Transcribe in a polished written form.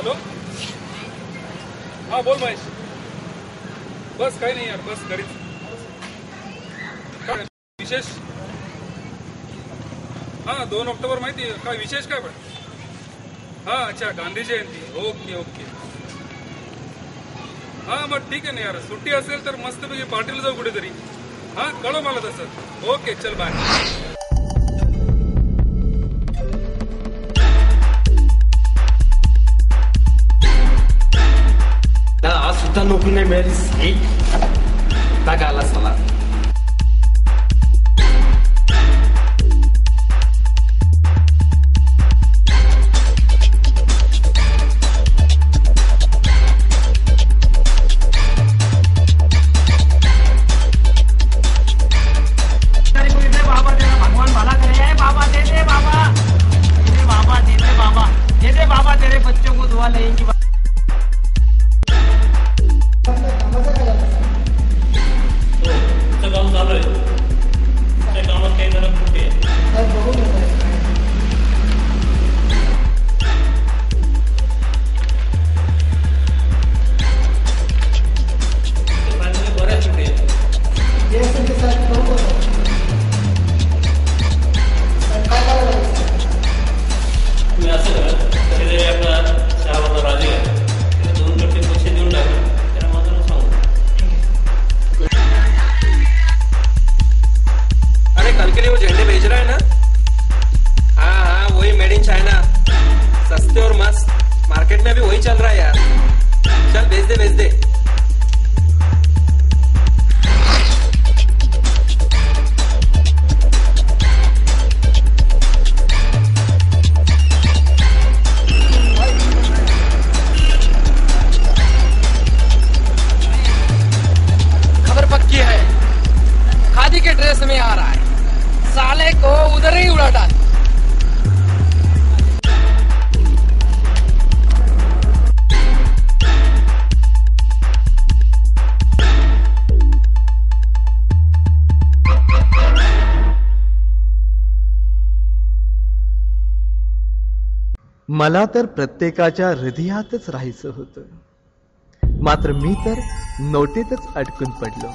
Hello, हा बोल महेश. बस काही नाही यार, बस घरीच. काय विशेष? हा 2 ऑक्टोबर माहिती आहे. काय विशेष काय पण? हा अच्छा, गांधी जयंती. Okay okay. हा मग ठीक आहे ना यार, सुट्टी असेल तर मस्तपैकी पार्टीला जाऊ कुठेतरी. हा कळव मला तसं. ओके चल बाय. आज सुद्धा नोकरी नाही मिळाली. का आलास मला? भगवान भला करे. बाबा दे दे, बाबा दे दे, बाबा दे दे, बाबा दे दे, बाबा तेरे बच्चों को दुआ लेंगी. काम चालू आहे. त्या कामात काही जण कुठे आहे? बऱ्याच कुठे आहे. तुम्ही असं करा, शेजारी आपला चहावाला राजू आहे, त्याला 2 गट्टे पैसे देऊन टाका. त्याला मात्र सांगू. अरे कल के लिए वो झंडे भेज रहा है ना? हाँ हाँ वही मेड इन चाइना, सस्ते और मस्त. मार्केट में अभी वही चल रहा है यार. चल भेज दे भेज दे. खबर पक्की है, खादी के ड्रेस में आ रहा है. साले को उधर ही उड़ा डाल. मला तर प्रत्येकाच्या हृदयातच राहायचं होतं, मात्र मी तर नोटेतच अडकून पडलो.